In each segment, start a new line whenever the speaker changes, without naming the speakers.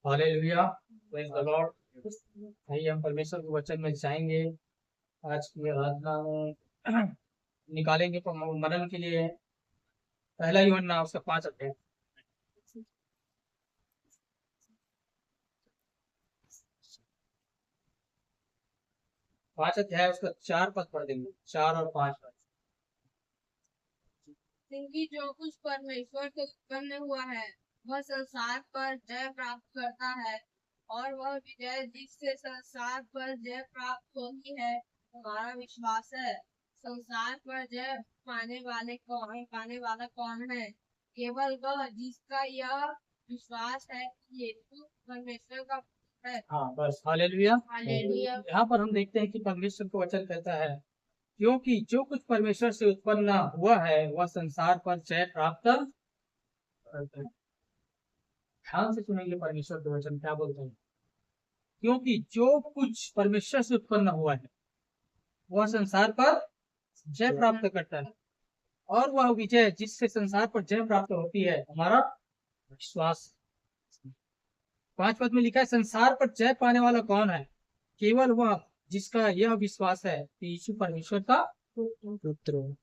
Hallelujah, praise the Lord. आइए हम परमेश्वर के वचन में जाएँगे। आज की आराधना में निकालेंगे मनन के लिए पहला यूहन्ना उसका 5 अध्याय। 5 अध्याय उसका 4 पद पढ़ देंगे, 4 और 5 पद।
क्योंकि जो कुछ परमेश्वर से उत्पन्न हुआ है वह संसार पर जय प्राप्त करता है, और वह विजय जिससे संसार पर जय प्राप्त होती है हमारा विश्वास है। संसार पर जय पाने वाला कौन है? केवल वह जिसका यह विश्वास है कि यीशु परमेश्वर का पुत्र है।
हाँ, बस हालेलुया।
हालेलुया।
यहाँ पर हम देखते हैं कि परमेश्वर का वचन कहता है, क्योंकि जो कुछ परमेश्वर से उत्पन्न हुआ है वह संसार पर जय प्राप्त करता है। ध्यान से सुनेंगे परमेश्वर के वचन क्या बोलते हैं। क्योंकि जो कुछ परमेश्वर से उत्पन्न हुआ है वह संसार पर जय प्राप्त करता है, और वह विजय जिससे संसार पर जय प्राप्त होती है हमारा विश्वास। 5 पद में लिखा है, संसार पर जय पाने वाला कौन है? केवल वह जिसका यह विश्वास है कि यीशु परमेश्वर का पुत्र है।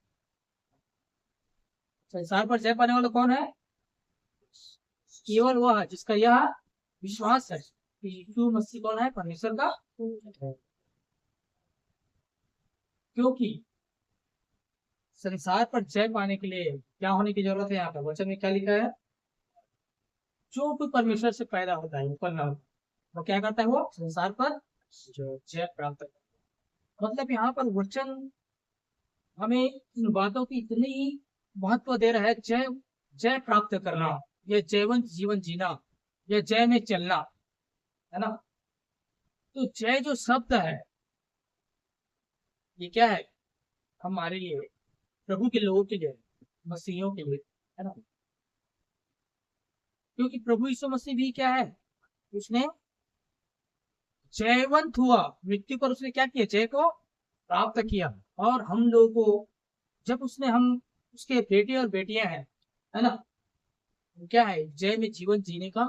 संसार पर जय पाने वाला कौन है? केवल वह जिसका यह विश्वास है कि यीशु मसीह कौन है? परमेश्वर का पुत्र है। क्योंकि संसार पर जय पाने के लिए क्या होने की जरूरत है? यहाँ पर वचन में क्या लिखा है? जो कोई परमेश्वर से पैदा होता है, उत्पन्न होता है, वो क्या करता है? वो संसार पर जय प्राप्त करता है। मतलब यहाँ पर वचन हमें इन बातों की इतनी महत्व दे रहा है। जय जय प्राप्त करना, यह जयवंत जीवन जीना, यह जय में चलना, है ना। तो जय जो शब्द है ये क्या है? हमारे लिए, प्रभु के लोगों के लिए, मसीहियों के लिए, है ना। क्योंकि प्रभु यीशु मसीह भी क्या है? उसने जयवंत हुआ, मृत्यु पर उसने क्या किया? जय को प्राप्त किया। और हम लोगों को जब उसने, हम उसके बेटे और बेटियां हैं, है ना, क्या है? जय में जीवन जीने का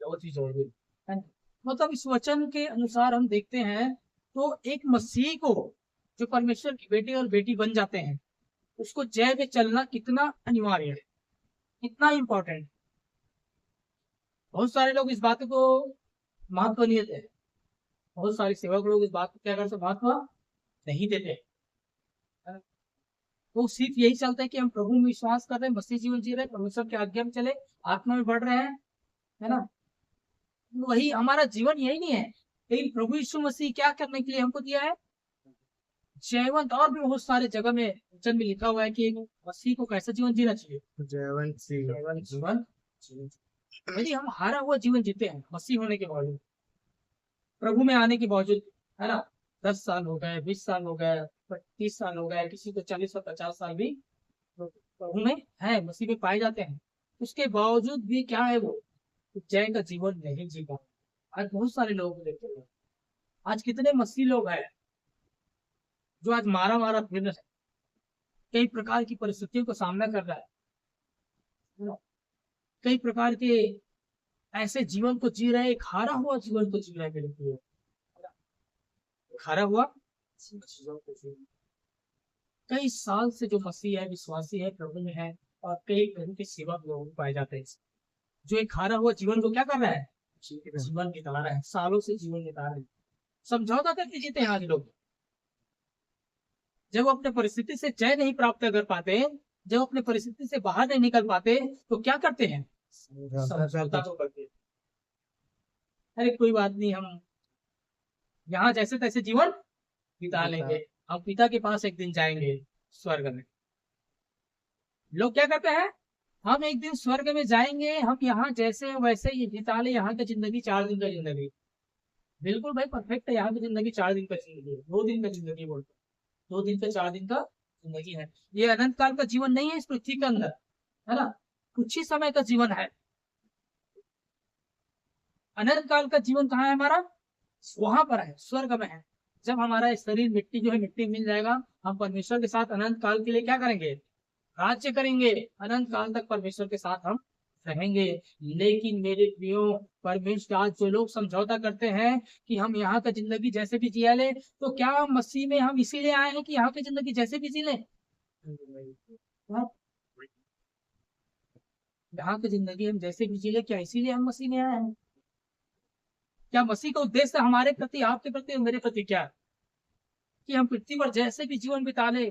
बहुत ही जरूरी है ना? मतलब इस वचन के अनुसार हम देखते हैं तो एक मसीह को जो परमेश्वर की बेटे और बेटी बन जाते हैं उसको जय में चलना कितना अनिवार्य है, कितना इंपॉर्टेंट। बहुत सारे लोग इस बात को महत्व नहीं देते, बहुत सारे सेवक लोग इस बात को क्या करते, महत्व नहीं देते। तो सिर्फ यही चलता है कि हम प्रभु में विश्वास कर रहे हैं, मसीह जीवन जी रहे हैं, परमेश्वर के आज्ञा में चले, आत्मा में बढ़ रहे हैं, है ना। वही हमारा जीवन यही नहीं है। लेकिन प्रभु यीशु मसीह क्या करने के लिए हमको दिया है? जयवंत। और भी बहुत सारे जगह में वचन में लिखा हुआ है कि मसीह को कैसा जीवन जीना चाहिए? जयवंत जीवन। यदि हम हारा हुआ जीवन जीते हैं मसीह होने के बावजूद, प्रभु में आने के बावजूद, है ना, 10 साल हो गए, 20 साल हो गए, 30 साल हो गए, किसी को 40 और 50 साल भी प्रभु में है, मसीह में पाए जाते हैं, उसके बावजूद भी क्या है? वो जय का जीवन नहीं जी पा। आज बहुत सारे लोगों को देखते हैं, आज कितने मसीह लोग हैं जो आज मारा मारा फिर रहे हैं, कई प्रकार की परिस्थितियों का सामना कर रहा है, कई प्रकार के ऐसे जीवन को जी रहे हैं, एक हारा हुआ जीवन को जी रहे हैं। मेरे लिए हारा हुआ जीवन को जी रहे हैं। कई साल से जो मसीह है, विश्वासी है, प्रभु में है, और कई प्रभु के सेवक लोग पाए जाते हैं जो एक हारा हुआ जीवन को क्या कर रहा है? जीवन बिता रहा है, सालों से जीवन बिता रहे हैं, समझौता करके जीते हैं आज लोग। जब वो अपने परिस्थिति से जय नहीं प्राप्त कर पाते, जब अपने परिस्थिति से बाहर नहीं निकल पाते, तो क्या करते हैं? समझौता को करते हैं। अरे कोई बात नहीं, हम यहाँ जैसे तैसे जीवन बिता लेंगे, हम पिता के पास एक दिन जाएंगे स्वर्ग में। लोग क्या करते हैं? हम एक दिन स्वर्ग में जाएंगे, हम यहाँ जैसे वैसे ही बिता ले, यहाँ की जिंदगी 4 दिन का जिंदगी। बिल्कुल भाई, परफेक्ट है। यहाँ की जिंदगी 4 दिन का जिंदगी है, 2 दिन का जिंदगी बोलते, 2 दिन का 4 दिन का जिंदगी है। ये अनंत काल का जीवन नहीं है इस पृथ्वी के अंदर, है ना। कुछ ही समय का जीवन है। अनंत काल का जीवन कहाँ है हमारा? वहां पर है, स्वर्ग में है। जब हमारा शरीर मिट्टी जो है, मिट्टी मिल जाएगा, हम परमेश्वर के साथ अनंत काल के लिए क्या करेंगे? राज्य करेंगे। अनंत काल तक परमेश्वर के साथ हम रहेंगे। लेकिन मेरे प्रियो, परमेश्वर आज जो लोग समझौता करते हैं कि हम यहाँ का जिंदगी जैसे भी जिया ले, तो क्या मसीह में हम इसीलिए आए हैं कि यहाँ की जिंदगी जैसे भी जी ले? हाँ? यहाँ की जिंदगी हम जैसे भी जी ले, क्या इसीलिए हम मसीह में आए हैं? क्या मसीह का उद्देश्य हमारे प्रति, आपके प्रति और मेरे प्रति क्या है? कि हम पृथ्वी पर जैसे भी जीवन बिता ले,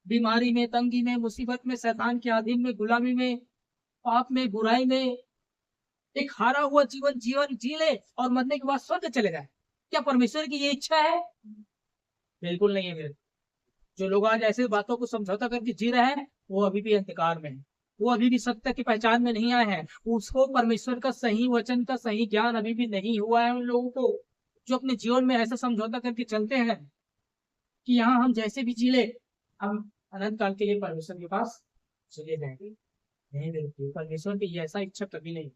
बीमारी में, तंगी में, मुसीबत में, शैतान के अधीन में, गुलामी में, पाप में, बुराई में, एक हारा हुआ जीवन जीवन जी ले और मरने के बाद स्वर्ग चले जाए। क्या परमेश्वर की ये इच्छा है? बिल्कुल नहीं है मेरे। जो लोग आज ऐसे बातों को समझौता करके जी रहे हैं, वो अभी भी अंधकार में है, वो अभी भी सत्य की पहचान में नहीं आए हैं। उसको परमेश्वर का सही वचन का सही ज्ञान अभी भी नहीं हुआ है उन लोगों को, जो अपने जीवन में ऐसा समझौता करके चलते हैं कि यहाँ हम जैसे भी जी ले, हम अनंत काल के लिए परमेश्वर के पास चले जाएंगे। नहीं बिल्कुल, परमेश्वर की ये ऐसा इच्छा कभी नहीं,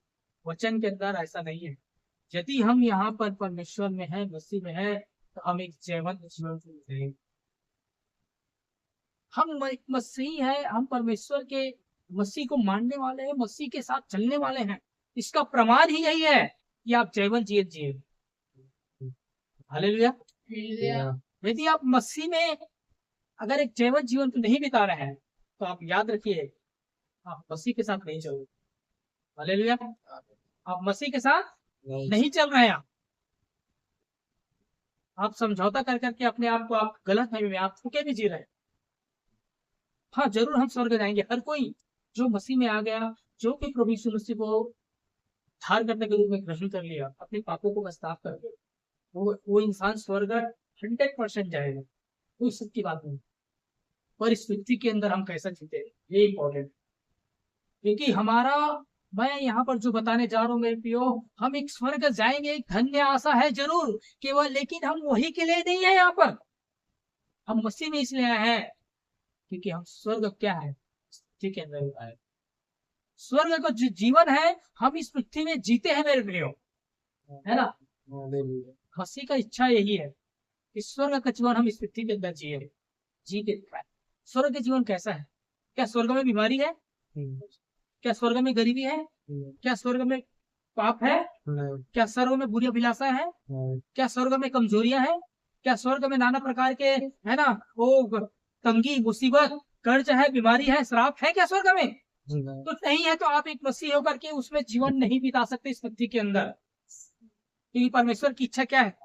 वचन के अंदर ऐसा नहीं है। यदि हम यहाँ पर परमेश्वर में है, मसीह में है, तो हम एक जीवंत जीवन जिएंगे। हम एक मसीह है, हम परमेश्वर के मसीह को मानने वाले हैं, मसीह के साथ चलने वाले हैं। इसका प्रमाण ही यही है कि आप जीवन जिए। हालेलुया।
हालेलुया।
यदि आप मसीह में अगर एक जीवन जीवन को नहीं बिता रहे हैं, तो आप याद रखिए, आप मसीह के साथ नहीं चल रहे। हालेलुया। आप मसीह के साथ नहीं चल रहे हैं। आप समझौता कर करके अपने आप को आप गलत फहमी में आप थके भी जी रहे हैं। हाँ, जरूर हम स्वर्ग जाएंगे। हर कोई जो मसीह में आ गया, जो कि प्रभु यीशु मसीह को धारकर्ता के रूप में ग्रहण कर लिया, अपने पापों को पछताव करके, वो इंसान स्वर्ग 100% जाएगा। कोई शक की बात नहीं। पर इस पृथ्वी के अंदर हम कैसा जीते, ये इंपॉर्टेंट। क्योंकि हमारा, मैं यहाँ पर जो बताने जा रहा हूँ मेरे प्रियो, हम एक स्वर्ग जाएंगे, एक धन्य आशा है जरूर केवल, लेकिन हम वही के लिए नहीं है यहाँ पर। हम मसीह में इसलिए आए हैं क्योंकि हम स्वर्ग क्या है, ठीक है, स्वर्ग का जो जीवन है हम इस पृथ्वी में जीते हैं मेरे प्रियो, है ना। मसीह का इच्छा यही है कि स्वर्ग का जीवन हम इस पृथ्वी के अंदर जिए, जी के दिखाए। स्वर्ग का जीवन कैसा है? क्या स्वर्ग में बीमारी है? क्या स्वर्ग में गरीबी है? क्या स्वर्ग में पाप है? क्या स्वर्ग में बुरी अभिलाषा है? क्या स्वर्ग में कमजोरियां हैं? क्या स्वर्ग में नाना प्रकार के, है ना, वो तंगी, मुसीबत, कर्ज है, बीमारी है, श्राप है क्या स्वर्ग में? तो नहीं है। तो आप एक मसीह होकर के उसमें जीवन नहीं बिता सकते इस पृथ्वी के अंदर। क्योंकि परमेश्वर की इच्छा क्या है?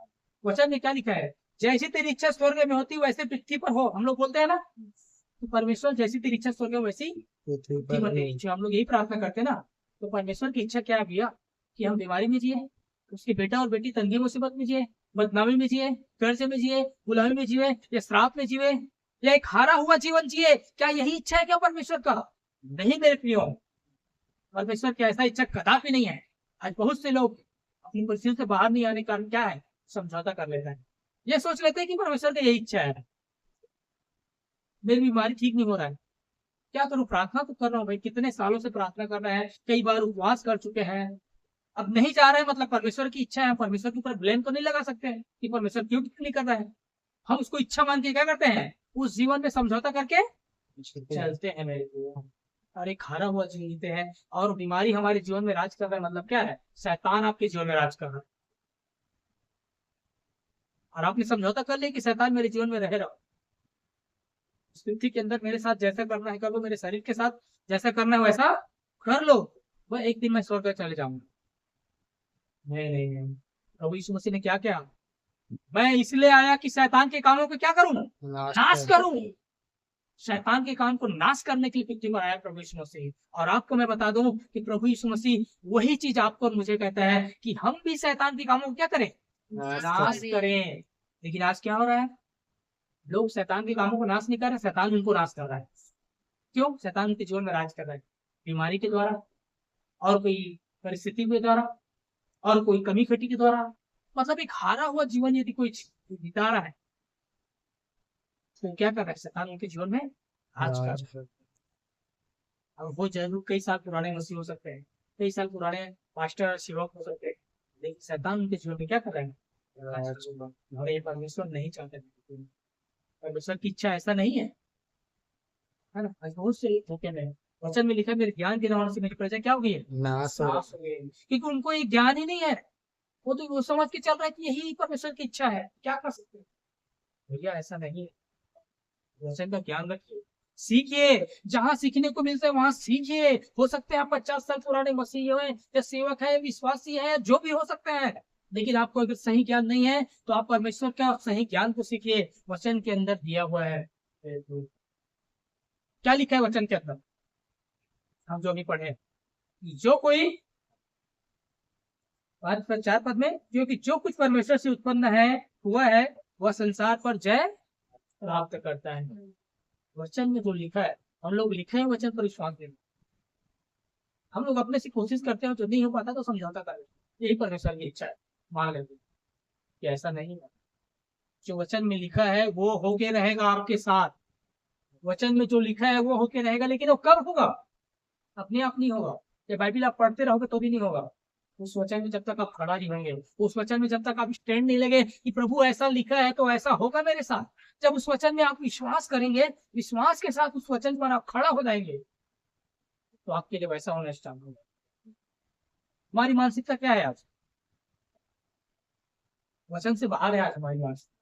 वचन में क्या लिखा है? जैसी तेरी इच्छा स्वर्ग में होती वैसे पृथ्वी पर हो। हम लोग बोलते हैं ना, तो परमेश्वर जैसी तेरी इच्छा स्वर्ग में वैसी पृथ्वी पर। हम लोग यही प्रार्थना करते हैं ना। तो परमेश्वर की इच्छा क्या है भैया? कि हम बीमारी में जिए, उसके बेटा और बेटी तंगी मुसीबत में जिए, बदनामी में जिए, कर्ज में जिए, गुलामी में जिए, या श्राप में जिए, या एक हारा हुआ जीवन जिए। क्या यही इच्छा है क्या परमेश्वर का? नहीं मेरे प्रियो, परमेश्वर की ऐसा इच्छा कदापि नहीं है। आज बहुत से लोग अपनी परिस्थितियों से बाहर नहीं आने का कारण क्या है? समझौता कर लेते हैं, ये सोच लेते हैं कि परमेश्वर की यही इच्छा है, मेरी बीमारी ठीक नहीं हो रहा है, क्या करूं? प्रार्थना तो कर रहा हूँ भाई, कितने सालों से प्रार्थना कर रहे हैं, कई बार उपवास कर चुके हैं, अब नहीं जा रहे हैं, मतलब परमेश्वर की इच्छा है। परमेश्वर के ऊपर ब्लेम तो नहीं लगा सकते हैं कि परमेश्वर क्यों नहीं कर रहा है। हम उसको इच्छा मान के क्या करते हैं? उस जीवन में समझौता करके चलते हैं मेरे को, और एक हारा हुआ जीवन जीते हैं। और बीमारी हमारे जीवन में राज कर रहा है, मतलब क्या है? शैतान आपके जीवन में राज कर रहा है, और आपने समझौता कर लिया कि शैतान मेरे जीवन में रह रहा, पृथ्वी के अंदर मेरे साथ जैसा करना है कर लो, मेरे शरीर के साथ जैसा करना है वैसा कर लो, वह एक दिन मैं स्वर्ग में चले जाऊंगा। नहीं नहीं नहीं, प्रभु यीशु मसीह ने क्या किया? मैं इसलिए आया कि शैतान के कामों को क्या करूं? नाश करूं। शैतान के काम को नाश करने के लिए पृथ्वी पर आया प्रभु यीशु मसीह। और आपको मैं बता दूं कि प्रभु यीशु मसीह वही चीज आपको और मुझे कहता है कि हम भी शैतान के कामों को क्या करें? नाश करें। लेकिन आज क्या हो रहा है? लोग शैतान के कामों को नाश नहीं कर रहे, शैतान उनको नाश कर रहा है। क्यों? शैतान उनके जीवन में राज कर रहा है, बीमारी के द्वारा, और कोई परिस्थिति के द्वारा, और कोई कमी खटी के द्वारा। मतलब एक हारा हुआ जीवन यदि कोई बिता रहा है, तो क्या कर रहा है? शैतान उनके जीवन में राज कर रहा है। अब वो जरूर कई साल पुराने मसीह हो सकते हैं, कई साल पुराने पास्टर सेवक हो सकते हैं, लेकिन शैतान उनके जीवन में क्या कर रहे हैं? और ये परमेश्वर नहीं चाहते, परमेश्वर की इच्छा ऐसा नहीं है, है ना। बहुत से धोखे में वचन में लिखा है मेरे ज्ञान के नाम से मेरी प्रजा क्या हो गई है,
नाश हो
नाश हो गई है। क्योंकि उनको ये ज्ञान ही नहीं है। वो तो वो समझ के चल रहा है कि यही परमेश्वर की इच्छा है, क्या कर सकते हैं। भैया ऐसा नहीं है। वचन का ज्ञान रखिए, सीखिए, जहां सीखने को मिलता है वहां सीखिए। हो सकते हैं आप 50 साल पुराने मसीही हैं या सेवक है, विश्वासी है, जो भी हो सकते हैं, लेकिन आपको अगर सही ज्ञान नहीं है तो आप परमेश्वर का सही ज्ञान को सीखिए। वचन के अंदर दिया हुआ है, क्या लिखा है वचन के अंदर, हम जो अभी पढ़े, जो कोई 4 पद में, क्योंकि जो कुछ परमेश्वर से उत्पन्न है हुआ है वह संसार पर जय प्राप्त करता है। वचन में जो लिखा है, हम लोग लिखे हैं वचन पर विश्वास देना। हम लोग अपने से कोशिश करते हैं, जो नहीं हो पाता तो समझौता करें, यही परमेश्वर की इच्छा है, मान लेते हैं कि ऐसा नहीं है। जो वचन में लिखा है वो होके रहेगा आपके साथ। वचन में जो लिखा है वो होके रहेगा, लेकिन वो कब होगा, अपने आप नहीं होगा। ये बाइबल आप पढ़ते रहोगे तो भी नहीं होगा। उस वचन में जब तक आप खड़ा नहीं होंगे, उस वचन में जब तक आप स्टैंड नहीं लगे कि प्रभु ऐसा लिखा है तो ऐसा होगा मेरे साथ, जब उस वचन में आप विश्वास करेंगे, विश्वास के साथ उस वचन पर आप खड़ा हो जाएंगे, तो आपके लिए वैसा होना स्टार्ट होगा। हमारी मानसिकता क्या है आज, वचन से बाहर है आज हमारी मानसिकता।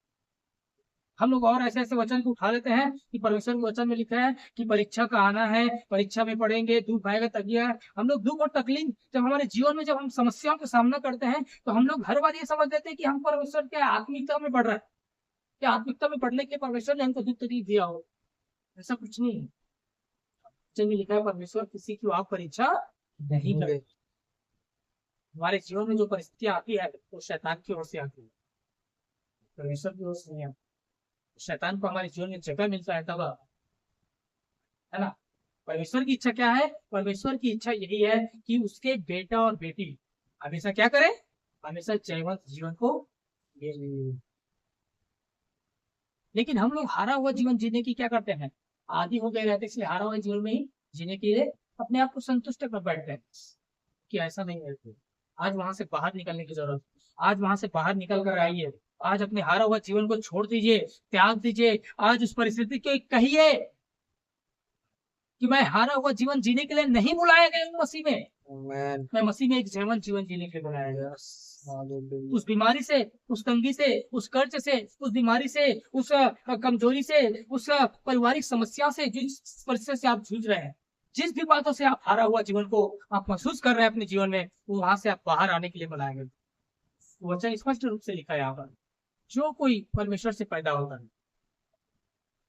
हम लोग और ऐसे ऐसे वचन को उठा लेते हैं कि परमेश्वर के वचन में लिखा है कि परीक्षा का आना है, परीक्षा में पढ़ेंगे, दुख आएगा, तकिया। हम लोग दुख और तकलीफ जब हमारे जीवन में, जब हम समस्याओं का सामना करते हैं, तो हम लोग हर बार ये समझ लेते हैं कि हम परमेश्वर के आत्मिकता में बढ़ रहे हैं, क्या आत्मिकता में बढ़ने के परमेश्वर ने हमको दुख तकलीफ दिया हो। ऐसा कुछ नहीं है। वचन में लिखा है परमेश्वर किसी की आप परीक्षा नहीं करे। हमारे जीवन में जो परिस्थितियां आती है वो शैतान की ओर से आती है, परमेश्वर की ओर से नहीं आती। शैतान को हमारे जीवन में जगह मिलता है तब, है ना। परमेश्वर की इच्छा क्या है, परमेश्वर की इच्छा यही है कि उसके बेटा और बेटी हमेशा क्या करें, हमेशा जयवंत जीवन को जिए। लेकिन हम लोग हारा हुआ जीवन जीने की क्या करते हैं, आदि हो गए रहते, इसलिए हारा हुआ जीवन में ही जीने के लिए अपने आप को संतुष्ट कर बैठते हैं कि ऐसा नहीं है। आज वहां से बाहर निकलने की जरूरत, आज वहां से बाहर निकल कर आइए। आज अपने हारा हुआ जीवन को छोड़ दीजिए, त्याग दीजिए। आज उस परिस्थिति को कहिए कि मैं हारा हुआ जीवन जीने के लिए नहीं बुलाया गया हूँ मसीह में,
Amen.
मैं मसीह में एक जीवन जीने के लिए बुलाया गया।
Yes. Hallelujah.
उस बीमारी से, उस तंगी से, उस कर्ज से, उस बीमारी से, उस कमजोरी से, उस पारिवारिक समस्या से, जिस परिस्थिति से आप जूझ रहे हैं, जिस भी बातों से आप हारा हुआ जीवन को आप महसूस कर रहे हैं अपने जीवन में, वो वहां से आप बाहर आने के लिए बनाए गए। वचन स्पष्ट रूप से लिखा है यहाँ पर, जो कोई परमेश्वर से पैदा होता है,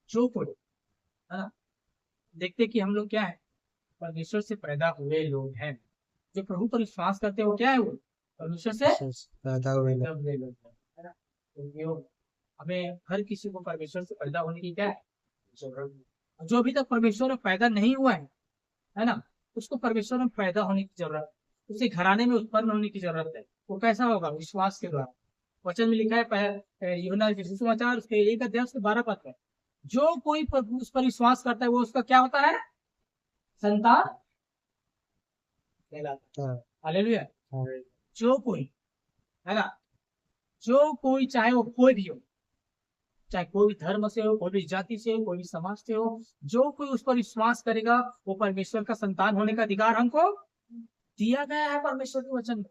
जो कोई, है ना। देखते कि हम लोग क्या है, परमेश्वर से पैदा हुए लोग हैं। जो प्रभु पर विश्वास करते हैं वो क्या है, वो परमेश्वर से
पैदा हुए लोग।
पैदा हुए लोग हैं, है ना। तो हमें हर किसी को परमेश्वर से पैदा होने की क्या है जरूरत है। जो अभी तक परमेश्वर में पैदा नहीं हुआ है ना, उसको परमेश्वर में पैदा होने की जरूरत है, उसे घराने में उत्पन्न होने की जरूरत है। वो कैसा होगा, विश्वास के द्वारा। वचन में लिखा है यूहन्ना के सुसमाचार उसके 1:12 में, जो कोई उस पर विश्वास करता है वो उसका क्या होता है, संतान कहलाता है। हालेलुया। जो कोई, है ना, जो कोई, चाहे वो कोई भी हो, चाहे कोई भी धर्म से हो, कोई भी जाति से हो, कोई भी समाज से हो, जो कोई उस पर विश्वास करेगा वो परमेश्वर का संतान होने का अधिकार हमको दिया गया है परमेश्वर के वचन में।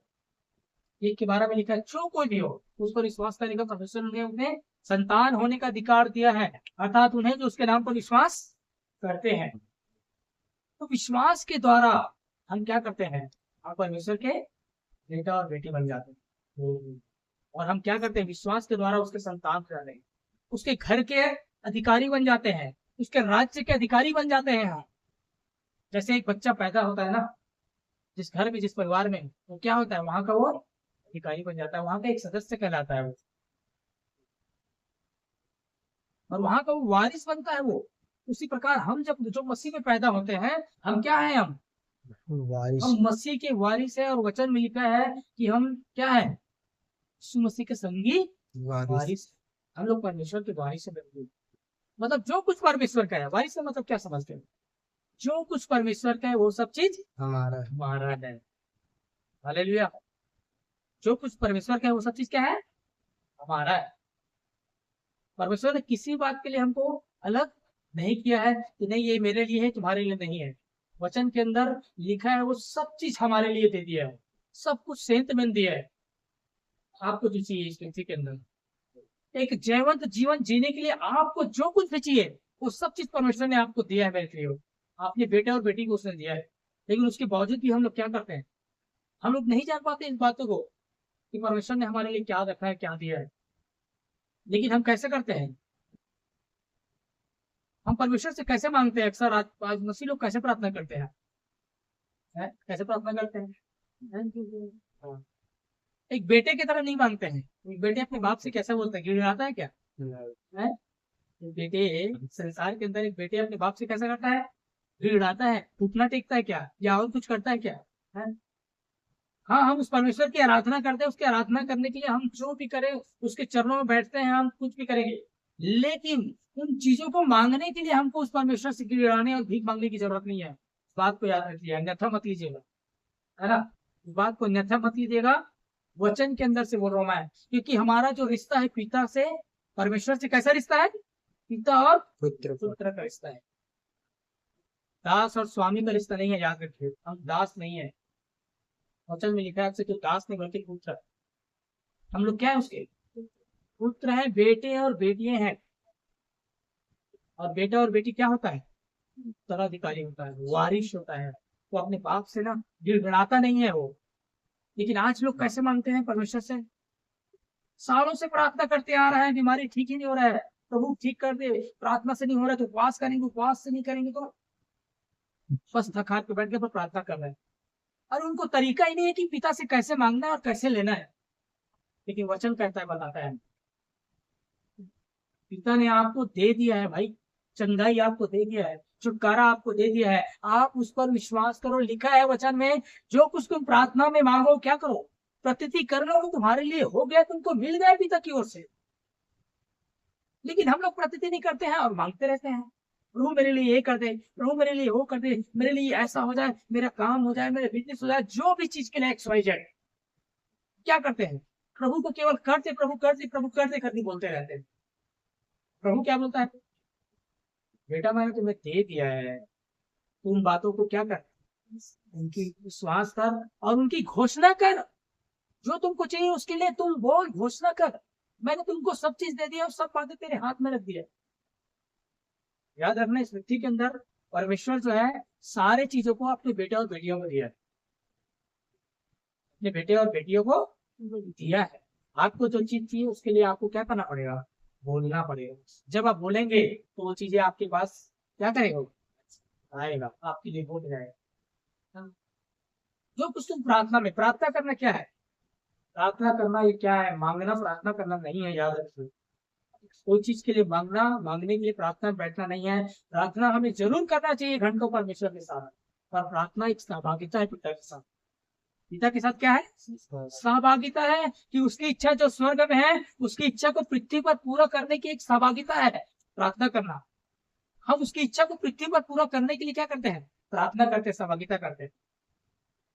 1:12 में लिखा है, जो कोई भी हो उस पर विश्वास करेगा, परमेश्वर ने उन्हें संतान होने का अधिकार दिया है, अर्थात उन्हें जो उसके नाम पर विश्वास करते हैं। तो विश्वास के द्वारा हम क्या करते हैं, हम परमेश्वर के बेटा और बेटी बन जाते हैं। और हम क्या करते हैं, विश्वास के द्वारा उसके संतान हो जाते हैं, उसके घर के अधिकारी बन जाते हैं, उसके राज्य के अधिकारी बन जाते हैं हम। जैसे एक बच्चा पैदा होता है ना, जिस घर में, जिस परिवार में, वो क्या होता है, वहां का वो अधिकारी बन जाता है, वहां का एक सदस्य कहलाता है वो, और वहां का वो वारिस बनता है वो। उसी प्रकार हम जब जो मसीह में पैदा होते हैं, हम क्या है, हम मसीह के वारिस है। और वचन में लिखा है कि हम क्या है, यीशु मसीह के संगी वारिस। हम लोग परमेश्वर के वारिस है। मतलब जो कुछ परमेश्वर का है, वारिस का मतलब क्या समझते हैं, जो कुछ परमेश्वर का है वो सब चीज हमारा है। हालेलुया। जो कुछ परमेश्वर का है वो सब चीज क्या है, हमारा है। परमेश्वर ने किसी बात के लिए हमको अलग नहीं किया है कि नहीं ये मेरे लिए है, तुम्हारे लिए नहीं है। वचन के अंदर लिखा है वो सब चीज हमारे लिए दे दिया है, सब कुछ सेंत में दिया है। आपको जो चाहिए इस पृथ्वी के अंदर एक जयवंत जीवन जीने के लिए आपको जो कुछ भी चाहिए वो सब चीज परमेश्वर ने आपको दिया है मेरे लिए। आपने बेटे और बेटी को उसने दिया है, लेकिन उसके बावजूद भी हम लोग क्या करते हैं, हम लोग नहीं जान पाते इस बातों को कि परमेश्वर ने हमारे लिए क्या रखा है, क्या दिया है। लेकिन हम कैसे करते हैं, हम परमेश्वर से कैसे मांगते हैं, अक्सर आज मसीह लोग कैसे प्रार्थना करते हैं, कैसे प्रार्थना करते हैं? हाँ। एक बेटे की तरह नहीं मांगते हैं। एक बेटे अपने बाप से कैसे बोलते हैं, गिड़गिड़ाता है क्या? है? एक बेटे संसार के अंदर, एक बेटे अपने बाप से कैसा करता है, गिड़गिड़ाता है, घुटना टेकता है क्या, या और कुछ करता है क्या? है? हाँ, हम उस परमेश्वर की आराधना करते हैं, उसकी आराधना करने के लिए हम जो भी करें उसके चरणों में बैठते हैं, हम कुछ भी करेंगे, लेकिन उन चीजों को मांगने के लिए हमको उस परमेश्वर से गिड़गिड़ाने और भीख मांगने की जरूरत नहीं है। इस बात को याद रखिए, अन्यथा मत लीजिएगा, है ना? इस बात को अन्यथा मत लीजिएगा। वचन के अंदर से बोल रहा हूं मैं, क्योंकि हमारा जो रिश्ता है पिता से, परमेश्वर से कैसा रिश्ता है? पिता और पुत्र का रिश्ता है। दास और स्वामी का रिश्ता नहीं है, याद रखिए। हम दास नहीं है, वचन में लिखा है आपसे, तो दास नहीं बल्कि पुत्र है। हम लोग क्या है, उसके पुत्र हैं, बेटे और बेटियां हैं। और बेटा और बेटी क्या होता है? उत्तराधिकारी होता है, वारिश होता है। वो अपने बाप से ना गिड़गिड़ाता नहीं है वो। लेकिन आज लोग कैसे मांगते हैं परमेश्वर से? सालों से प्रार्थना करते आ रहा है, बीमारी ठीक ही नहीं हो रहा है, प्रभु ठीक कर दे। प्रार्थना से नहीं हो रहा है तो उपवास करेंगे, उपवास से नहीं करेंगे तो बस थक के बैठ के पर प्रार्थना कर रहे हैं। और उनको तरीका ही नहीं है कि पिता से कैसे मांगना है और कैसे लेना है। लेकिन वचन कहता है, बताता है, पिता ने आपको दे दिया है भाई, चंगाई आपको दे दिया है, छुटकारा आपको दे दिया है, आप उस पर विश्वास करो। लिखा है वचन में, जो कुछ तुम प्रार्थना में मांगो क्या करो, प्रतिति कर लो, वो तुम्हारे लिए हो गया, तुमको मिल गया पिता की ओर से। लेकिन हम लोग प्रतिति नहीं करते हैं और मांगते रहते हैं, प्रभु मेरे लिए ये कर दे, प्रभु मेरे लिए वो कर दे, मेरे लिए ऐसा हो जाए, मेरा काम हो जाए, मेरे बिजनेस हो जाए, जो भी चीज के लिए XYZ। क्या करते हैं, प्रभु को केवल कर दे, प्रभु कर दे, प्रभु कर दे करके बोलते रहते हैं। प्रभु क्या बोलता है, बेटा मैंने तुम्हें दे दिया है, तुम बातों को क्या कर, उनकी विश्वास कर और उनकी घोषणा कर। जो तुमको चाहिए उसके लिए तुम बोल, घोषणा कर, मैंने तुमको सब चीज दे दिया और सब बातें तेरे हाथ में रख दिया। याद रखना, इस पृथ्वी के अंदर परमेश्वर जो है सारे चीजों को अपने बेटे और बेटियों को दिया है, अपने बेटे और बेटियों को दिया है। आपको जो चीज चाहिए उसके लिए आपको क्या करना पड़ेगा, बोलना पड़ेगा। जब आप बोलेंगे तो वो चीजें आपके पास क्या करेगा, आएगा, आपके लिए हो जाएगा। जो कुछ तुम प्रार्थना में, प्रार्थना करना क्या है, प्रार्थना करना ये क्या है, मांगना प्रार्थना करना नहीं है। याद रखिए, कोई चीज के लिए मांगना, मांगने के लिए प्रार्थना बैठना नहीं है। प्रार्थना हमें जरूर करना चाहिए घंटों परमेश्वर के साथ, पर प्रार्थना एक सहभागिता है पिता के साथ। पिता के साथ क्या है, सहभागिता है, कि उसकी इच्छा जो स्वर्ग में है उसकी इच्छा को पृथ्वी पर पूरा करने की एक सहभागिता है प्रार्थना करना। हम उसकी इच्छा को पृथ्वी पर पूरा करने के लिए क्या करते हैं, प्रार्थना करते हैं, सहभागिता करते हैं।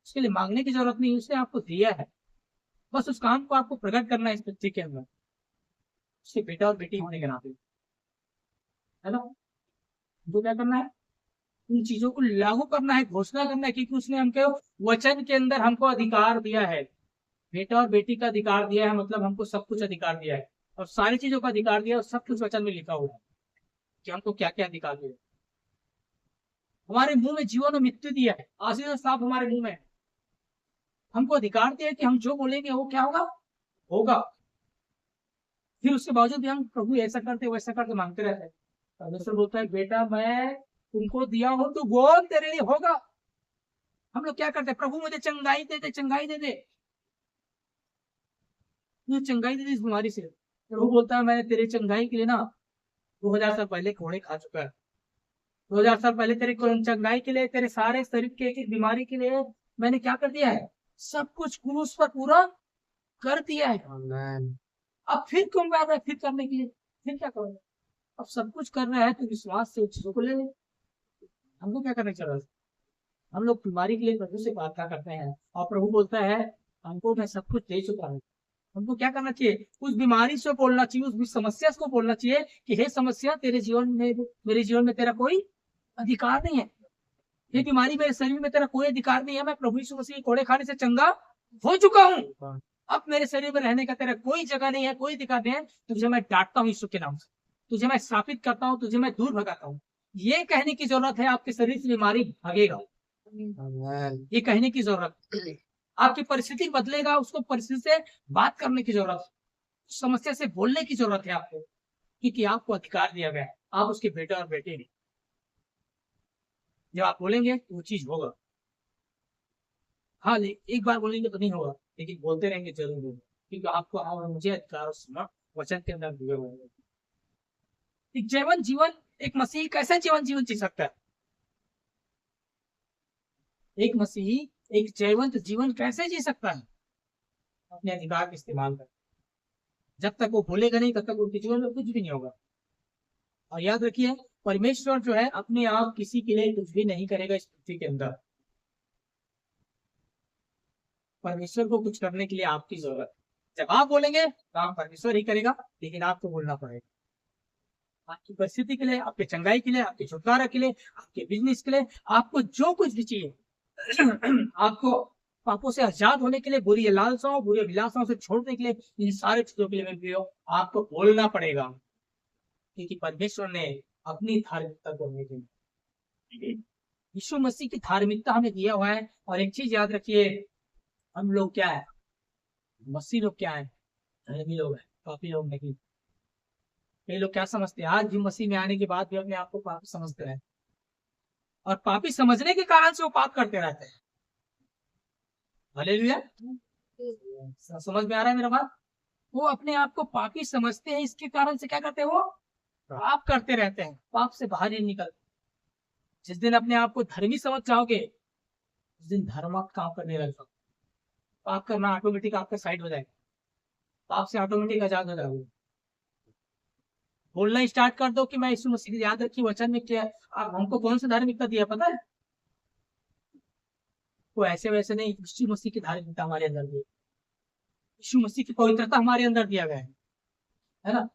उसके लिए मांगने की जरूरत नहीं, उसने आपको दिया है, बस उस काम को आपको प्रकट करना है इस पृथ्वी के अंदर, उसके बेटा और बेटी होने के नाते, है ना? तो क्या करना है, उन चीजों को लागू करना है, घोषणा करना है, क्योंकि उसने हमको वचन के अंदर हमको अधिकार दिया है। बेटा और बेटी का अधिकार दिया है, मतलब हमको सब कुछ अधिकार दिया है, और सारी चीजों का अधिकार दिया है, और सब कुछ वचन में लिखा हुआ है कि हमको क्या क्या अधिकार दिया। हमारे मुंह में जीवन और मृत्यु दिया है, आशीष और श्राप हमारे मुंह में। हमको अधिकार दिया है कि हम जो बोलेंगे वो क्या होगा, होगा। फिर उसके बावजूद भी हम प्रभु ऐसा करते वैसा करते मांगते रहते हैं। परमेश्वर बोलता है, बेटा मैं तुमको दिया हूं तो बोल, तेरे लिए होगा। हम लोग क्या करते हैं, प्रभु मुझे चंगाई दे दे, चंगाई दे दे, मुझे चंगाई दे दे इस बीमारी से। प्रभु बोलता है, मैंने तेरे चंगाई के लिए ना 2000 साल पहले घोड़े खा चुका है, 2000 साल पहले तेरे चंगाई के लिए, तेरे सारे शरीर के एक बीमारी के लिए मैंने क्या कर दिया है, सब कुछ क्रूस पर पूरा कर दिया है।
आमेन।
अब फिर क्यों कर रहा है, फिर करने के लिए, फिर क्या करोगे? अब सब कुछ कर रहा है तो विश्वास से चीजों को ले ले। हमको क्या करना चाहिए, हम लोग बीमारी के लिए प्रभु से प्रार्थना करते हैं और प्रभु बोलता है हमको मैं सब कुछ दे चुका हूँ। हमको क्या करना चाहिए, उस बीमारी से बोलना चाहिए, उस समस्या को बोलना चाहिए कि हे समस्या, तेरे जीवन में, मेरे जीवन में तेरा कोई अधिकार नहीं है, ये बीमारी मेरे शरीर में तेरा कोई अधिकार नहीं है, मैं प्रभु यीशु मसीह के कोड़े खाने से चंगा हो चुका हूँ, अब मेरे शरीर में रहने का तेरा कोई जगह नहीं है, कोई अधिकार नहीं है। तुझे मैं डांटता हूँ यीशु के नाम से, तुझे मैं स्थापित करता हूँ, तुझे मैं दूर भगाता हूँ। ये कहने की जरूरत है, आपके शरीर से बीमारी भागेगा।
आमेन।
ये कहने की जरूरत, आपकी परिस्थिति बदलेगा, उसको परिस्थिति से बात करने की जरूरत, समस्या से बोलने की जरूरत है आपको, क्योंकि आपको अधिकार दिया गया है, आप उसके बेटे और बेटे नहीं। जब आप बोलेंगे तो वो चीज होगा। हाँ, एक बार बोलेंगे तो नहीं होगा, लेकिन बोलते रहेंगे जरूर होगा, क्योंकि आपको और मुझे अधिकार और समर्थ वचन के अंदर दिए हुए हैं। एक जीवन एक मसीही कैसा जीवन जी सकता है? एक मसीही एक जयवंत जीवन कैसे जी सकता है? अपने अधिकार का इस्तेमाल कर, जब तक वो बोलेगा नहीं तब तक उनके जीवन में कुछ भी नहीं होगा। और याद रखिए, परमेश्वर जो है अपने आप किसी के लिए कुछ भी नहीं करेगा इस पृथ्वी के अंदर। परमेश्वर को कुछ करने के लिए आपकी जरूरत, जब आप बोलेंगे काम परमेश्वर ही करेगा, लेकिन आपको बोलना पड़ेगा। आपकी परिस्थिति के लिए, आपके चंगाई के लिए, आपके छुटकारा के लिए, आपके बिजनेस के लिए, आपको जो कुछ भी चाहिए आपको पापों से आजाद होने के लिए, बुरी लालसाओं बुरी अभिलाषाओं से छोड़ने के लिए, इन सारे चीजों के लिए भी आपको बोलना पड़ेगा, क्योंकि परमेश्वर ने अपनी धार्मिकता को हमें दी। यीशु मसीह की धार्मिकता हमें दिया हुआ है। और एक चीज याद रखिए, हम लोग क्या है, मसीह लोग क्या है, धर्मी लोग हैं, पापी लोग नहीं। कई लोग क्या समझते हैं, आज भी मसीह में आने के बाद भी अपने आप को पापी समझते हैं, और पापी समझने के कारण से वो पाप करते रहते हैं। हालेलुया, समझ में आ रहा है मेरा बात? वो अपने आप को पापी समझते हैं, इसके कारण से क्या करते हैं, वो पाप करते रहते हैं, पाप से बाहर ही निकलते। जिस दिन अपने आप को धर्मी समझ जाओगे, उस दिन धर्म काम करने लग जाओगे, पाप करना ऑटोमेटिक आपका साइड हो जाएगा, पाप से ऑटोमेटिक आजाद हो जाओगे। बोलना स्टार्ट कर दो कि मैं यीशु मसीह, याद रखिए वचन में क्या, आप हमको कौन सा धार्मिकता दिया पता है? वो ऐसे वैसे नहीं, यीशु मसीह की धार्मिकता हमारे अंदर दी, यीशु मसीह की पवित्रता हमारे अंदर दिया गया है ना।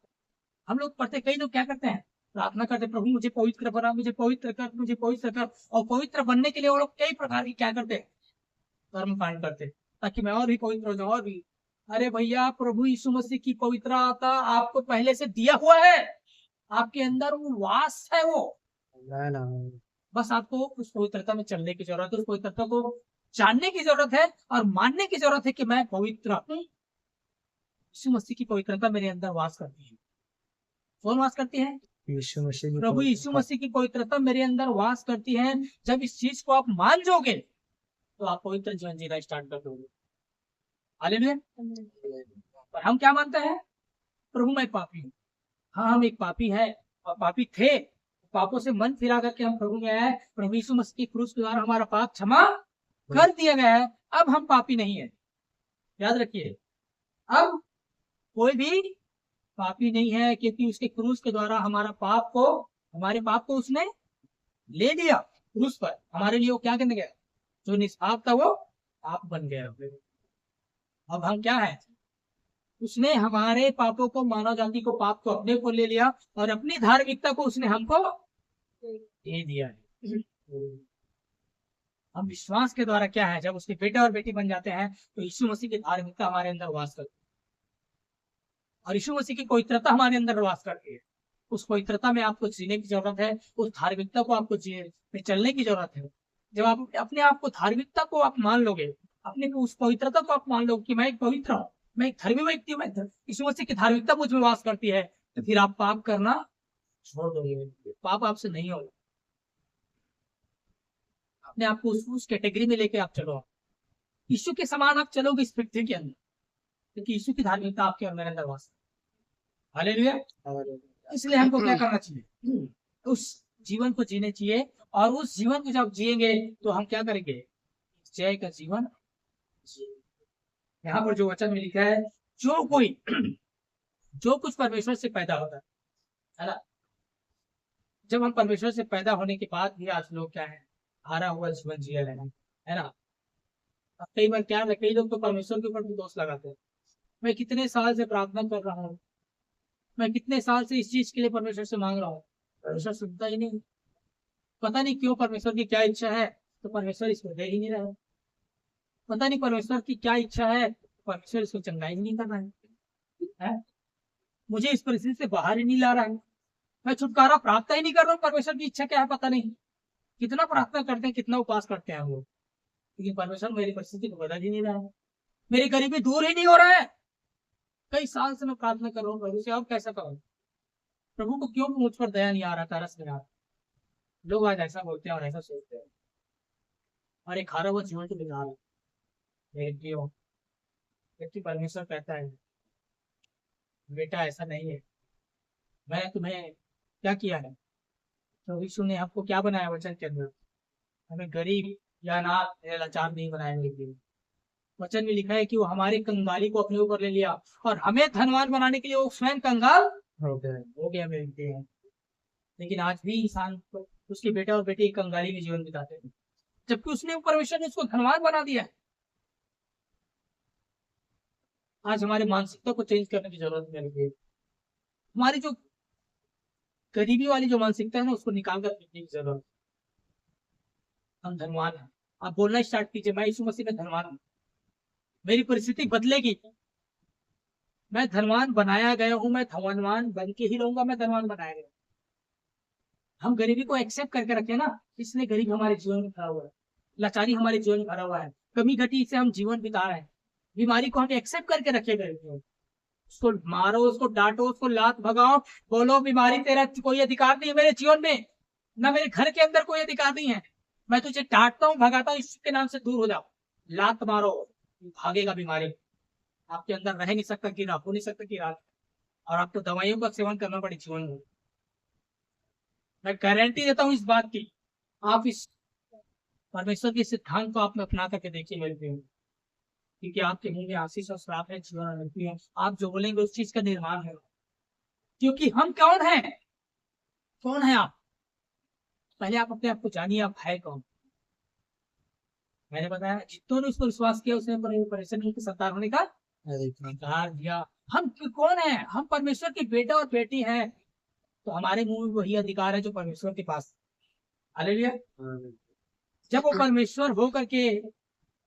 हम लोग पढ़ते, कई लोग क्या करते हैं, प्रार्थना करते, प्रभु मुझे पवित्र बना, मुझे पवित्र कर, मुझे पवित्र कर, और पवित्र बनने के लिए वो लोग कई प्रकार की क्या करते, कर्म कांड करते, ताकि मैं और भी पवित्र हो जाऊं, और भी। अरे भैया, प्रभु यीशु मसीह की पवित्रता आपको पहले से दिया हुआ है, आपके अंदर वो वास है, वो
आमेन।
बस आपको उस पवित्रता में चलने की जरूरत है, उस पवित्रता को जानने की जरूरत है, और मानने की जरूरत है कि मैं पवित्र हूं। यीशु मसीह की पवित्रता मेरे अंदर वास करती है। कौन वास करती है?
यीशु मसीह की
प्रभु यीशु मसीह की पवित्रता मेरे अंदर वास करती है। जब इस चीज को आप मान जाओगे तो आप पवित्र जीवन जीना स्टार्ट कर दोगे। हालेलुया। पर हम क्या मानते हैं, प्रभु मैं पापी हूँ। हाँ, हम एक पापी है, और पापी थे, पापों से मन फिरा करके हम प्रभु में आए, प्रभु यीशु मसीह की क्रूस के द्वारा हमारा पाप क्षमा कर दिया गया है। अब हम पापी नहीं है, याद रखिए, अब कोई भी पापी नहीं है, क्योंकि उसके क्रूस के द्वारा हमारे पाप को उसने ले लिया क्रूस पर। हमारे लिए वो क्या करने गया, जो निष्पाप था वो पाप बन गया। अब हम क्या है, उसने हमारे पापों को, मानव जाति को, पाप को अपने को ले लिया, और अपनी धार्मिकता को उसने हमको दे दिया है। हम विश्वास के द्वारा क्या है, जब उसके बेटे और बेटी बन जाते हैं, तो यीशु मसीह की धार्मिकता हमारे अंदर वास करती है, और यीशु मसीह की पवित्रता हमारे अंदर वास करती है। उस पवित्रता में आपको जीने की जरूरत है, उस धार्मिकता को आपको में चलने की जरूरत है। जब आप अपने आप को, धार्मिकता को आप मान लोगे, अपने उस पवित्रता को आप मान लोगे कि मैं एक पवित्र हूँ, मैं एक धर्मी व्यक्ति हूँ, यीशु मसीह की धार्मिकता मुझ में वास करती है, तो फिर आप पाप करना छोड़ दोगे, पाप आपसे नहीं होगा। अपने आप को उस कैटेगरी में लेके आप चलो, यीशु के समान आप चलोगे इस पृथ्वी के अंदर, क्योंकि यीशु की धार्मिकता आपके और मेरे अंदर वास। हालेलुया। इसलिए हमको क्या करना चाहिए, उस जीवन को जीने चाहिए, और उस जीवन को जब जिएंगे तो हम क्या करेंगे, जय का जीवन। यहाँ पर जो वचन में लिखा है, जो कुछ परमेश्वर से पैदा होता है ना, जब हम परमेश्वर से पैदा होने के बाद भी आज लोग क्या है, हारा हुआ जीवन जी रहे हैं, है ना। अब कई बार क्या है, कई लोग तो परमेश्वर के ऊपर भी दोष लगाते हैं, मैं कितने साल से प्रार्थना कर रहा हूँ, मैं कितने साल से इस चीज के लिए परमेश्वर से मांग रहा हूँ, परमेश्वर सुनता ही नहीं। पता नहीं क्यों परमेश्वर की क्या इच्छा है, तो परमेश्वर इसको दे ही नहीं रहा है। पता नहीं परमेश्वर की क्या इच्छा है, परमेश्वर इसको चंगाई ही नहीं कर रहा है? मुझे इस परिस्थिति से बाहर ही नहीं ला रहा है, मैं छुटकारा प्राप्त ही नहीं कर रहा हूँ। परमेश्वर की इच्छा क्या है पता नहीं। कितना प्रार्थना करते हैं, कितना उपवास करते हैं हम लोग, लेकिन परमेश्वर मेरी परिस्थिति को बदल ही नहीं रहा है, मेरी गरीबी दूर ही नहीं हो रहा है। कई साल से मैं प्रार्थना कर रहा हूँ प्रभु से, अब कैसा करूँ? प्रभु को क्यों मुझ पर दया नहीं आ रहा, तरस नहीं आ रहा? लोग आज ऐसा बोलते हैं और ऐसा सोचते हैं, और एक हारा हुआ जीवन को बिगाड़ व्यक्ति। परमेश्वर कहता है बेटा ऐसा नहीं है, मैंने तुम्हें क्या किया है? तो यीशु ने आपको क्या बनाया वचन के अंदर? हमें गरीब या अनाथ या लाचार नहीं बनाया लेकिन वचन में लिखा है कि वो हमारे कंगाली को अपने ऊपर ले लिया और हमें धनवान बनाने के लिए वो स्वयं कंगाल
हो गया
मिलते हैं। लेकिन आज भी इंसान उसके बेटा और बेटी कंगाली में जीवन बिताते हैं, जबकि उसने परमेश्वर ने उसको धनवान बना दिया है। आज हमारे मानसिकता को चेंज करने की जरूरत है। हमारी जो गरीबी वाली जो मानसिकता है ना, उसको निकाल कर फेंकने की जरूरत। हम धनवान हैं, आप बोलना स्टार्ट कीजिए मैं यीशु मसीह में धनवान हूँ, मेरी परिस्थिति बदलेगी, मैं धनवान बनाया गया हूँ, मैं धनवान बन के ही रहूंगा, मैं धनवान बनाया गया। हम गरीबी को एक्सेप्ट करके रखे ना, इसलिए गरीब हमारे जीवन में खड़ा हुआ है, लाचारी हमारे जीवन में भरा हुआ है, कमी घटी से हम जीवन बिता रहे हैं। बीमारी को हम एक्सेप्ट करके रखे गए, उसको मारो, उसको डांटो, उसको लात भगाओ, बोलो बीमारी तेरा कोई अधिकार नहीं है मेरे जीवन में, ना मेरे घर के अंदर कोई अधिकार नहीं है, मैं तुझे डांटता हूँ, भगाता हूँ, इसके नाम से दूर हो जाओ। लात मारो, भागेगा बीमारी, आपके अंदर रह नहीं सकता कीड़ा, हो नहीं सकता कीड़ा, और आपको दवाइयों का सेवन करना पड़े जीवन में। मैं गारंटी देता हूँ इस बात की, आप इस परमेश्वर के सिद्धांत को आप में अपना करके देखिए मेरे प्रिय, क्योंकि आपके मुंह में आशीष और श्राप है, जीवन है, आप जो बोलेंगे उस चीज का निर्माण है। क्योंकि हम कौन है? कौन है आप? पहले आप अपने आप को जानिए, आप है कौन। मैंने बताया जितनों ने उस पर विश्वास किया उसने परेशानी के संतान होने का अधिकार दिया। हम कौन है? हम परमेश्वर के बेटा और बेटी हैं, तो हमारे मुंह में वही अधिकार है जो परमेश्वर के पास। हालेलुया। जब वो परमेश्वर हो करके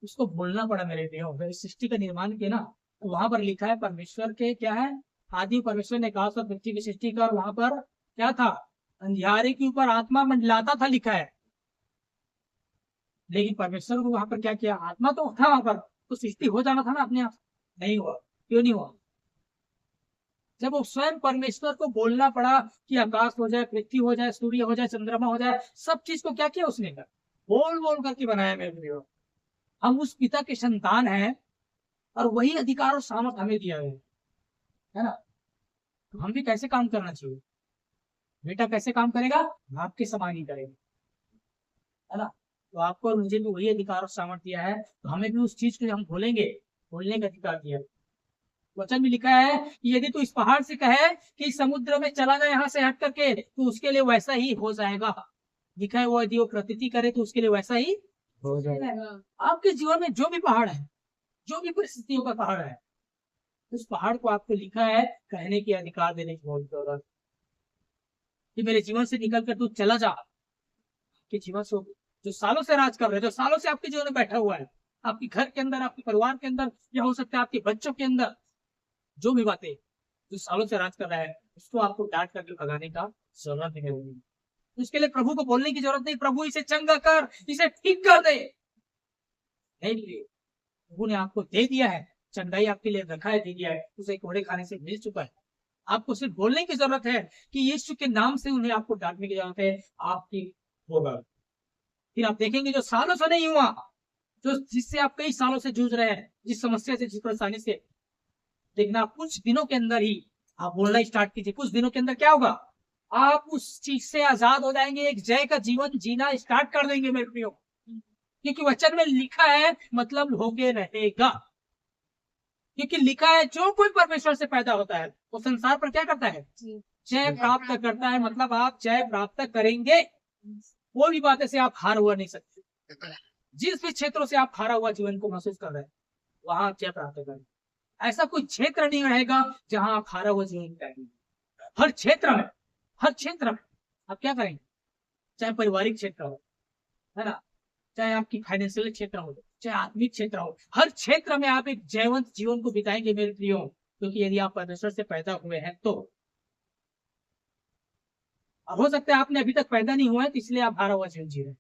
उसको बोलना पड़ा मेरे लिए, सृष्टि का निर्माण किया ना, तो वहां पर लिखा है परमेश्वर के क्या है, आदि परमेश्वर ने कहा पृथ्वी की सृष्टि का, और वहां पर क्या था, अंधियारे के ऊपर आत्मा मंडलाता था लिखा है। लेकिन परमेश्वर को वहां पर क्या किया, आत्मा तो था वहां पर, तो सृष्टि हो जाना था ना अपने आप, नहीं हुआ। क्यों नहीं हुआ? जब वो स्वयं परमेश्वर को बोलना पड़ा कि आकाश हो जाए, पृथ्वी हो जाए, सूर्य हो जाए, चंद्रमा हो जाए, सब चीज को क्या किया उसने, बोल बोल करके बनाया मेरे प्रियो। हम उस पिता के संतान हैं और वही अधिकार और सामर्थ हमें दिया है ना। तो हम भी कैसे काम करना चाहिए? बेटा कैसे काम करेगा? आपके समान ही करेगा, है ना। तो आपको और मुझे भी वही अधिकार और सामर्थ दिया है, तो हमें भी उस चीज को हम बोलेंगे, बोलने का अधिकार दिया। वचन में लिखा है कि यदि तू इस पहाड़ से कहे कि समुद्र में चला जाए यहाँ से हट करके, तो उसके लिए वैसा ही हो जाएगा। लिखा है वो यदि वो प्रतीति करे तो उसके लिए वैसा ही
हो जाएगा।
आपके जीवन में जो भी पहाड़ है, जो भी परिस्थितियों का पहाड़ है, उस पहाड़ को आपको लिखा है कहने की अधिकार देने की बहुत जरूरत कि मेरे जीवन से निकल कर तू चला जा। आपके जीवन से जो सालों से राज कर रहे हैं, जो सालों से आपके जीवन में बैठा हुआ है, आपके घर के अंदर, आपके परिवार के अंदर, या हो सकता है आपके बच्चों के अंदर, जो भी बातें जो सालों से राज कर रहा है, उसको आपको डांट करके भगाने का जरूरत नहीं है। उसके लिए प्रभु को बोलने की जरूरत नहीं, प्रभु इसे चंगा कर, इसे ठीक कर दे। नहीं, प्रभु ने आपको दे दिया है, चंगाई आपके लिए रखा है, दे दिया है, उसे कोड़े खाने से मिल चुका है। आपको सिर्फ बोलने की जरूरत है कि यीशु के नाम से उन्हें आपको डांटने की जरूरत है, आपकी होगा। फिर आप देखेंगे जो सालों से नहीं हुआ, जो जिससे आप कई सालों से जूझ रहे हैं, जिस समस्या से, जिस परेशानी से, देखना कुछ दिनों के अंदर ही आप बोलना स्टार्ट कीजिए, कुछ दिनों के अंदर क्या होगा, आप उस चीज से आजाद हो जाएंगे, एक जय का जीवन जीना स्टार्ट कर देंगे मेरे प्रियो। क्योंकि वचन में लिखा है, मतलब होके रहेगा। क्योंकि लिखा है जो कोई परमेश्वर से पैदा होता है वो संसार पर क्या करता है, जय प्राप्त करता है। मतलब आप जय प्राप्त करेंगे, कोई भी बातें से आप हार हुआ नहीं सकते। जिस भी क्षेत्रों से आप हारा हुआ जीवन को महसूस कर रहे हैं, वहां आप जय प्राप्त करेंगे। ऐसा कोई क्षेत्र नहीं रहेगा जहां आप हारा हुआ जीवन करेंगे। हर क्षेत्र में आप क्या करेंगे, चाहे पारिवारिक क्षेत्र हो, है ना, चाहे आपकी फाइनेंशियल क्षेत्र हो, चाहे आत्मिक क्षेत्र हो, हर क्षेत्र में आप एक जयवंत जीवन को बिताएंगे मेरे प्रियो, क्योंकि यदि आप परमेश्वर से पैदा हुए हैं तो। अब हो सकता है आपने अभी तक पैदा नहीं हुआ है, तो इसलिए आप हारा हुआ जीवन जी रहे हैं।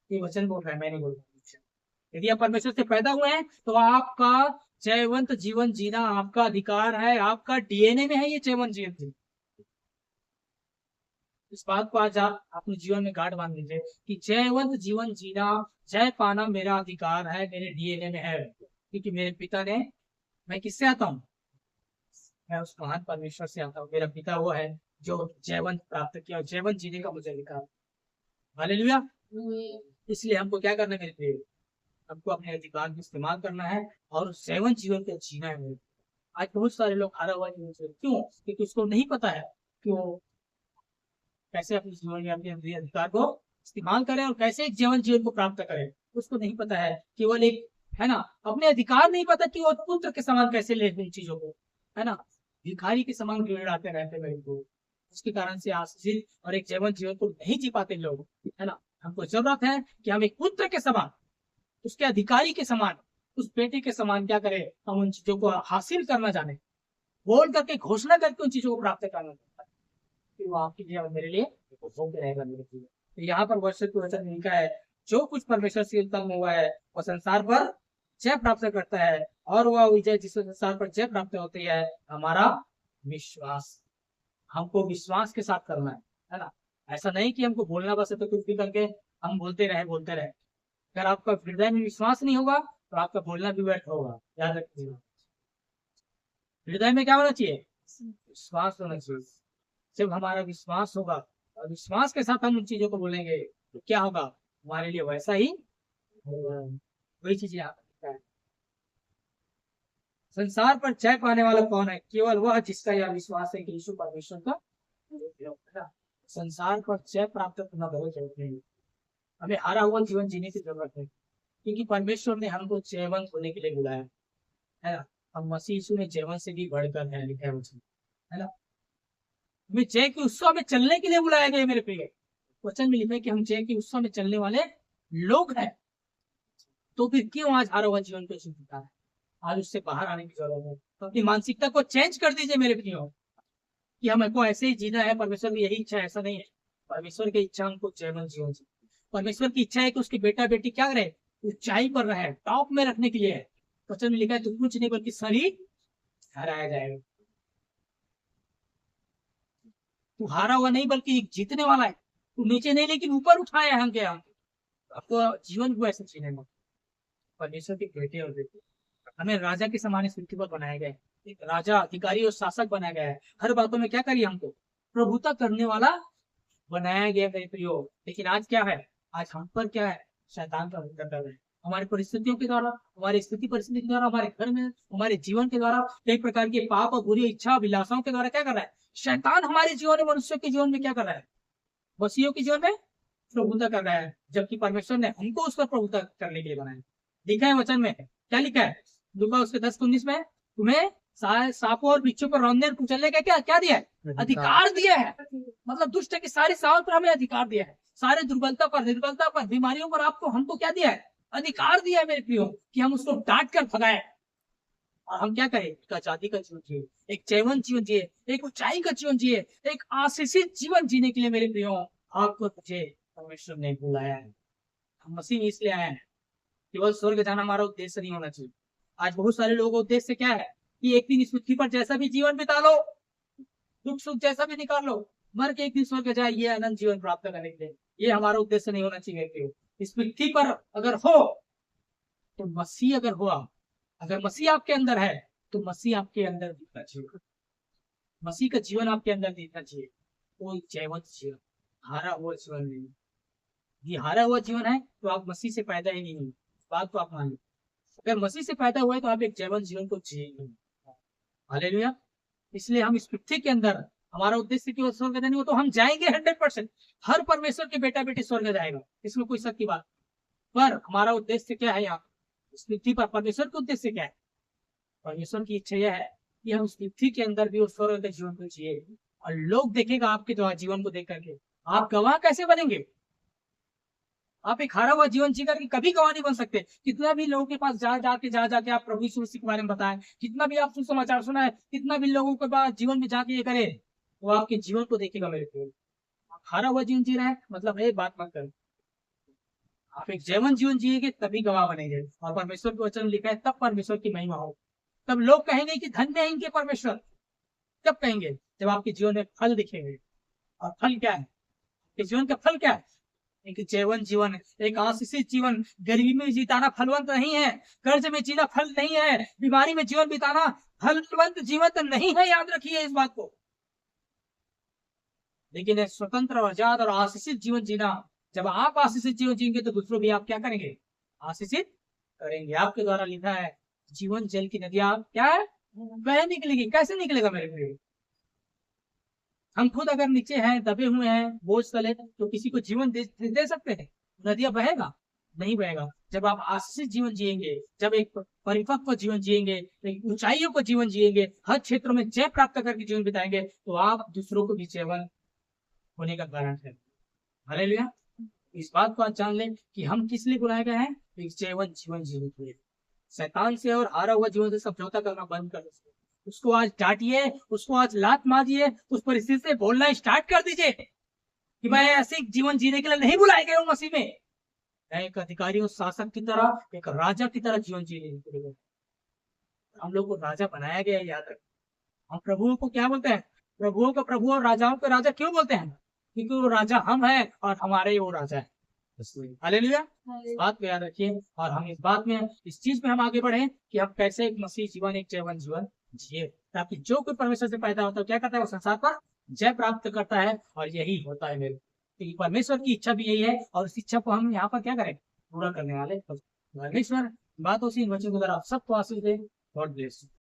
ये वचन बोल रहा है, मैं नहीं बोल रहा। यदि आप परमेश्वर से पैदा हुए हैं तो आपका जयवंत जीवन जीना आपका अधिकार है, आपका डीएनए में है ये जयवंत जीवन जीना। इस बात को आज आप अपने जीवन में गांठ बांध लीजिए कि जयवंत जीवन जीना, जय पाना मेरा अधिकार है, मेरे डीएनए में है, क्योंकि मेरे पिता ने, मैं किससे आता हूँ? मैं उस महान परमेश्वर से आता हूँ। मेरा पिता वो है जो जयवंत प्राप्त किया और जयवंत जीने का मुझे अधिकार। हालेलुया। इसलिए हमको क्या करना है मेरे प्रिय? हमको अपने अधिकार का इस्तेमाल करना है और जयवंत जीवन को जीना है। आज बहुत सारे लोग हारा हुआ जीवन जीते, क्यों? क्योंकि उसको नहीं पता है कि वो कैसे अपने जीवन में अपने अधिकार को इस्तेमाल करें और कैसे एक जीवन जीवन को प्राप्त करें। उसको नहीं पता है, केवल एक, है ना, अपने अधिकार नहीं पता कि वो पुत्र के समान कैसे ले इन चीजों को, है ना, भिखारी के समान गिड़ाते रहते हैं को। उसके कारण से आशीषित और एक जीवन जीवन को नहीं जी पाते लोग, है ना। हमको जरूरत है कि हम एक पुत्र के समान, उसके अधिकारी के समान, उस बेटे के समान क्या करें, हम उन चीजों को हासिल करना जाने, बोल करके घोषणा करके उन चीजों को प्राप्त करना चाहता है कि वो आपके लिए और मेरे लिए भोग रहेगा मेरे लिए। तो यहाँ पर वर्ष को वचन लिखा है, जो कुछ परमेश्वर से उत्पन्न हुआ है वो संसार पर जय प्राप्त करता है, और वह विजय जिससे संसार पर जय प्राप्त होती है हमारा विश्वास। हमको विश्वास के साथ करना है ना। ऐसा नहीं कि हमको बोलना बस है तो कुछ भी करके हम बोलते रहे। अगर आपका हृदय में विश्वास नहीं होगा तो आपका बोलना भी व्यर्थ होगा। याद रखिएगा, हृदय में क्या होना चाहिए? विश्वास होना चाहिए। जब हमारा विश्वास होगा और विश्वास के साथ हम उन चीजों को बोलेंगे तो क्या होगा? हमारे लिए वैसा ही होगा। वही चीज यहाँ पर है। संसार पर जय पाने वाला कौन है? केवल वह जिसका यह विश्वास है कि यीशु परमेश्वर का। संसार पर जय प्राप्त करना बहुत जरूरी है। हमें हारा हुआ जीवन जीने की जरूरत है, क्योंकि परमेश्वर ने हमको जयवंत होने के लिए बुलाया है ना। हम मसीह यीशु में जयवंत से भी बढ़कर है, लिखा है ना। हमें जय के उत्सव में चलने के लिए बुलाया गया मेरे प्रिय। वचन में लिखा है कि हम जय के उत्सव में चलने वाले लोग हैं। तो फिर क्यों आज हारा हुआ जीवन को जीता है? आज उससे बाहर आने की जरूरत है। तो अपनी मानसिकता को चेंज कर दीजिए मेरे प्रियो, कि हमको ऐसे ही जीना है। परमेश्वर की यही इच्छा, ऐसा नहीं है। परमेश्वर की इच्छा हमको जयवंत जीवन जीना। परमेश्वर की इच्छा है कि उसके बेटा बेटी क्या करे? ऊंचाई पर रहे, टॉप में रखने के लिए। वचन में लिखा है तो कुछ नहीं बल्कि सही हराया जाएगा। तू हारा हुआ नहीं बल्कि जीतने वाला है। तू नीचे नहीं लेकिन ऊपर उठाया है हम क्या। आपको जीवन को ऐसे जीने में परमेश्वर के बेटे और बेटे, हमें राजा के समान इस पृथ्वी पर बनाया गया है। एक राजा, अधिकारी और शासक बनाया गया है। हर बातों में क्या करिए? हमको प्रभुता करने वाला बनाया गया है प्रियो। लेकिन आज क्या है? आज हम पर क्या है? शैतान का हुक्म कर रहे हैं। हमारी परिस्थितियों के द्वारा, हमारी स्थिति परिस्थिति के द्वारा, हमारे घर में, हमारे जीवन के द्वारा, कई प्रकार के पाप और बुरी इच्छा अभिलाषाओं के द्वारा क्या कर रहा है? शैतान हमारे जीवन में, मनुष्य के जीवन में क्या कर रहा है? मसीहियों के जीवन में प्रभुता कर रहा है, जबकि परमेश्वर ने हमको उस पर प्रभुता करने के लिए बनाया। लिखा है वचन में, क्या लिखा है? लूका उसके 10:19 में, तुम्हें सांपों और बिच्छू पर रौंदने और कुचलने का क्या दिया है? अधिकार दिया है। मतलब दुष्ट की सारी सावत पर हमें अधिकार दिया है। सारे दुर्बलता पर, निर्बलता पर, बीमारियों पर आपको, हमको क्या दिया है? अधिकार दिया है मेरे प्रियो, कि हम उसको डांट कर भगाए और हम क्या करें? एक आजादी का जीवन जिए, एक जयवंत जीवन जिए, एक ऊंचाई का जीवन जिए, एक आशीषित जीवन जीने के लिए मेरे प्रियो आपको मुझे परमेश्वर ने बुलाया है। हम मसीह इसलिए आए हैं। केवल स्वर्ग जाना हमारा उद्देश्य नहीं होना चाहिए। आज बहुत सारे लोगों का उद्देश्य क्या है? कि एक दिन इस पृथ्वी पर जैसा भी जीवन बिता लो, दुख सुख जैसा भी निकाल लो, मर के एक दिन स्वर्ग जाए, ये अनंत जीवन प्राप्त करने के लिए। ये हमारा उद्देश्य नहीं होना चाहिए। इस पृथ्वी पर अगर हो तो मसीह, अगर हुआ, अगर मसीह आपके अंदर है तो मसीह आपके अंदर दिखना चाहिए। मसीह का जीवन आपके अंदर दिखना चाहिए। कोई जयवंत जीवन, हारा हुआ जीवन नहीं। ये हारा हुआ जीवन है तो आप मसीह से पैदा ही नहीं हुए। बात को आप मानिए। अगर मसीह से पैदा हुए तो आप एक जयवंत जीवन को जिएंगे। हालेलुया। इसलिए हम इस पृथ्वी के अंदर, हमारा उद्देश्य केवल स्वर्ग जाने हो तो हम जाएंगे 100%। हर परमेश्वर के बेटा बेटी स्वर्ग जाएगा, इसमें कोई शक की बात। पर हमारा उद्देश्य क्या है? यहाँ इस पृथ्वी पर परमेश्वर का उद्देश्य क्या है? परमेश्वर की इच्छा यह है कि हम इस पृथ्वी के अंदर भी उस स्वर्ग के जीवन को जिए और लोग देखेगा आपके द्वारा जीवन को देख करके आप गवाह कैसे बनेंगे? आप एक हारा हुआ जीवन जी करके कभी गवाह नहीं बन सकते। कितना भी लोगों के पास जा जाके आप प्रभु यीशु मसीह के बारे में बताएं, कितना भी आप सुसमाचार सुनाए, कितना भी लोगों के पास जीवन में जाके ये करे, वो आपके जीवन को देखेगा मेरे को। आप हारा हुआ जीवन जी रहे हैं, मतलब ये बात मत करो। आप एक जीवन जीवन जिएंगे तभी गवाह बनेंगे, और परमेश्वर के वचन लिखा है तब परमेश्वर की महिमा हो। तब लोग कहेंगे कि धन्य है इनके परमेश्वर। कब कहेंगे? जब आपके जीवन में फल दिखेंगे। और फल क्या है? इस जीवन का फल क्या है? एक जीवन जीवन, एक आशीषित जीवन। गरीबी में जीताना फलवंत नहीं है, कर्ज में जीना फल नहीं है, बीमारी में जीवन बिताना फलवंत जीवन नहीं है, याद रखिए इस बात को। लेकिन एक स्वतंत्र और आजाद और आशीषित जीवन जीना, जब आप आशीषित जीवन जिएंगे तो दूसरों भी आप क्या करेंगे? आशीषित करेंगे। आपके द्वारा लिखा है जीवन जल की नदियां क्या है? वह निकलेगी। कैसे निकलेगा मेरे भाई? हम खुद अगर नीचे हैं, दबे हुए हैं, बोझ तले, तो किसी को जीवन दे सकते हैं? नदियां बहेगा? नहीं बहेगा। जब आप आशीषित जीवन जिएंगे, जब एक परिपक्व जीवन जिएंगे, एक ऊंचाइयों को जीवन जिएंगे, हर क्षेत्रों में जय प्राप्त करके जीवन बिताएंगे, तो आप दूसरों को भी जीवन होने का कारण है। हालेलुया। इस बात को आज जान लें कि हम किस लिए बुलाए गए हैं? एक जीवन जीवन जीने के लिए। शैतान से और हारा हुआ जीवन से समझौता करना बंद कर दीजिए। उसको आज डांटिए, उसको आज लात मारिए, उस परिस्थिति से बोलना स्टार्ट कर दीजिए कि मैं ऐसे जीवन जीने के लिए नहीं बुलाए गए हूँ मसीह में। मैं एक अधिकारी और शासक की तरह, एक राजा की तरह जीवन जीने के लिए। हम लोग को राजा बनाया गया है, याद रखें। हम प्रभुओं को क्या बोलते हैं? प्रभुओं को प्रभु और राजाओं को राजा क्यों बोलते हैं? क्योंकि वो राजा हम हैं और हमारे वो राजा है। हालेलुया। इस बात को याद रखिए, और हम इस बात में, इस चीज में हम आगे बढ़े कि हम कैसे एक मसीह जीवन, एक जीवन जीवन जिए, ताकि जो कोई परमेश्वर से पैदा होता है क्या करता है? वो संसार पर जय प्राप्त करता है। और यही होता है मेरे, क्योंकि परमेश्वर की इच्छा भी यही है, और इस इच्छा को हम यहाँ पर क्या करें? पूरा करने वाले परमेश्वर। बात उसी वचन को आप सबको आशीष दे। God bless you.